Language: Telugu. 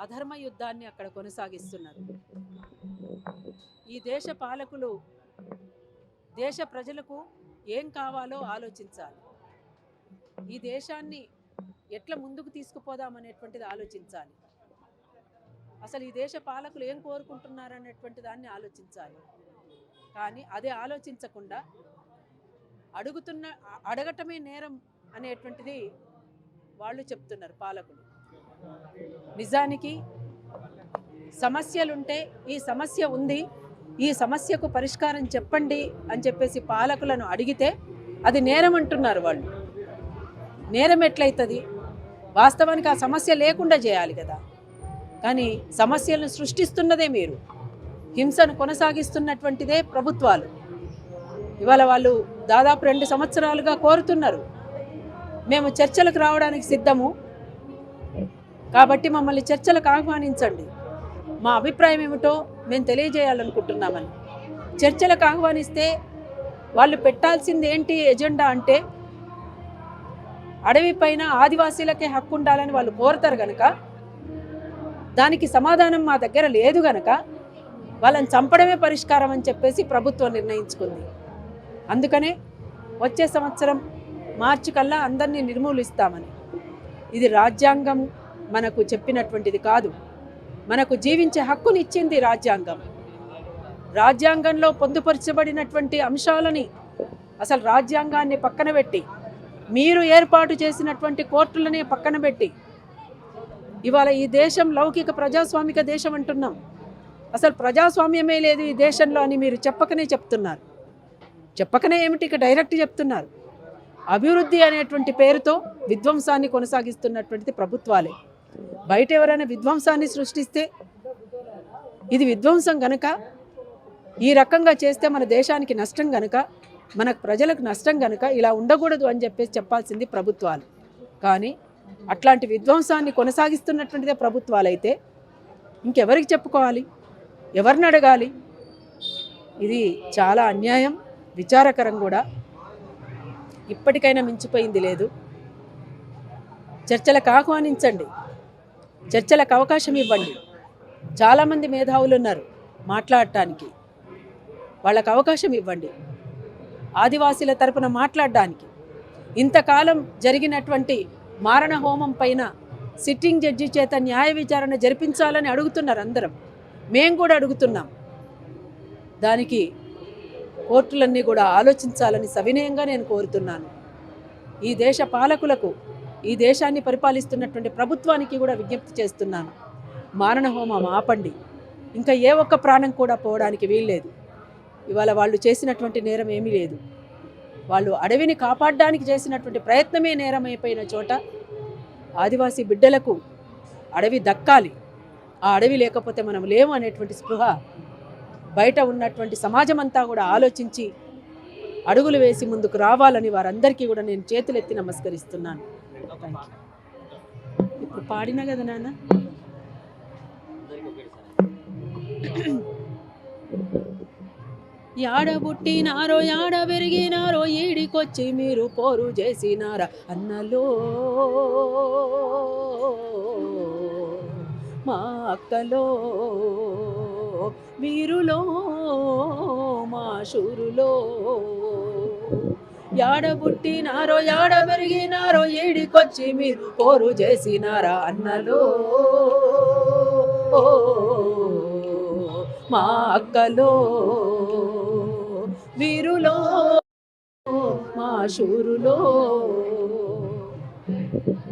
అధర్మ యుద్ధాన్ని అక్కడ కొనసాగిస్తున్నారు. ఈ దేశ పాలకులు దేశ ప్రజలకు ఏం కావాలో ఆలోచించాలి. ఈ దేశాన్ని ఎట్లా ముందుకు తీసుకుపోదామనేటువంటిది ఆలోచించాలి. అసలు ఈ దేశ పాలకులు ఏం కోరుకుంటున్నారనేటువంటి దాన్ని ఆలోచించాలి. కానీ అదే ఆలోచించకుండా అడగటమే నేరం అనేటువంటిది వాళ్ళు చెప్తున్నారు పాలకులు. నిజానికి సమస్యలుంటే ఈ సమస్య ఉంది, ఈ సమస్యకు పరిష్కారం చెప్పండి అని చెప్పేసి పాలకులను అడిగితే అది నేరం అంటున్నారు వాళ్ళు. నేరం ఎట్లయితుంది? వాస్తవానికి ఆ సమస్య లేకుండా చేయాలి కదా. కానీ సమస్యలను సృష్టిస్తున్నదే మీరు, హింసను కొనసాగిస్తున్నటువంటిదే ప్రభుత్వాలు. ఇవాళ వాళ్ళు దాదాపు 2 సంవత్సరాలుగా కోరుతున్నారు, మేము చర్చలకు రావడానికి సిద్ధము, కాబట్టి మమ్మల్ని చర్చలకు ఆహ్వానించండి, మా అభిప్రాయం ఏమిటో మేము తెలియజేయాలనుకుంటున్నామని. చర్చలకు ఆహ్వానిస్తే వాళ్ళు పెట్టాల్సింది ఏంటి ఎజెండా అంటే, అడవి పైన ఆదివాసీలకే హక్కు ఉండాలని వాళ్ళు కోరుతారు కనుక, దానికి సమాధానం మా దగ్గర లేదు గనక వాళ్ళని చంపడమే పరిష్కారం అని చెప్పేసి ప్రభుత్వం నిర్ణయించుకుంది. అందుకనే వచ్చే సంవత్సరం మార్చి కల్లా అందరినీ నిర్మూలిస్తామని. ఇది రాజ్యాంగం మనకు చెప్పినటువంటిది కాదు, మనకు జీవించే హక్కునిచ్చింది రాజ్యాంగం. రాజ్యాంగంలో పొందుపరచబడినటువంటి అంశాలని అసలు రాజ్యాంగాన్ని పక్కన పెట్టి, మీరు ఏర్పాటు చేసినటువంటి కోర్టులనే పక్కన పెట్టి, ఇవాళ ఈ దేశం లౌకిక ప్రజాస్వామిక దేశం అంటున్నాం, అసలు ప్రజాస్వామ్యమే లేదు ఈ దేశంలో అని మీరు చెప్పకనే చెప్తున్నారు. చెప్పకనే ఏమిటి, ఇక డైరెక్ట్ చెప్తున్నారు. అభివృద్ధి అనేటువంటి పేరుతో విధ్వంసాన్ని కొనసాగిస్తున్నటువంటిది ప్రభుత్వాలే. బయట ఎవరైనా విధ్వంసాన్ని సృష్టిస్తే ఇది విధ్వంసం గనక, ఈ రకంగా చేస్తే మన దేశానికి నష్టం గనక, మన ప్రజలకు నష్టం గనక ఇలా ఉండకూడదు అని చెప్పేసి చెప్పాల్సింది ప్రభుత్వాలు. కానీ అట్లాంటి విధ్వంసాన్ని కొనసాగిస్తున్నటువంటిదే ప్రభుత్వాలైతే ఇంకెవరికి చెప్పుకోవాలి, ఎవరిని అడగాలి? ఇది చాలా అన్యాయం, విచారకరం కూడా. ఇప్పటికైనా మించిపోయింది లేదు. చర్చలకు ఆహ్వానించండి, చర్చలకు అవకాశం ఇవ్వండి. చాలామంది మేధావులు ఉన్నారు మాట్లాడటానికి, వాళ్ళకు అవకాశం ఇవ్వండి. ఆదివాసీల తరపున మాట్లాడడానికి ఇంతకాలం జరిగినటువంటి మారణ హోమం పైన సిట్టింగ్ జడ్జి చేత న్యాయ విచారణ జరిపించాలని అడుగుతున్నారు అందరం, మేము కూడా అడుగుతున్నాం. దానికి కోర్టులన్నీ కూడా ఆలోచించాలని సవినయంగా నేను కోరుతున్నాను. ఈ దేశ పాలకులకు, ఈ దేశాన్ని పరిపాలిస్తున్నటువంటి ప్రభుత్వానికి కూడా విజ్ఞప్తి చేస్తున్నాను, మారణ హోమం ఆపండి. ఇంకా ఏ ఒక్క ప్రాణం కూడా పోవడానికి వీల్లేదు. ఇవాళ వాళ్ళు చేసినటువంటి నేరం ఏమీ లేదు. వాళ్ళు అడవిని కాపాడడానికి చేసినటువంటి ప్రయత్నమే నేరం అయిపోయిన చోట ఆదివాసీ బిడ్డలకు అడవి దక్కాలి. ఆ అడవి లేకపోతే మనం లేము అనేటువంటి స్పృహ బయట ఉన్నటువంటి సమాజం అంతా కూడా ఆలోచించి అడుగులు వేసి ముందుకు రావాలని వారందరికీ కూడా నేను చేతులెత్తి నమస్కరిస్తున్నాను. ఇప్పుడు పాడినా కదా నాన్న. యాడ పుట్టినారో యాడ పెరిగినారో ఈడికొచ్చి మీరు పోరు చేసినారా అన్నలో, మా అక్కలో, వీరులో, మా శూరులో. యాడ పుట్టినారో యాడ పెరిగినారో ఈడికొచ్చి మీరు పోరు చేసినారా అన్నలో, మా అక్కలో, వీరులో, మా శూరులో.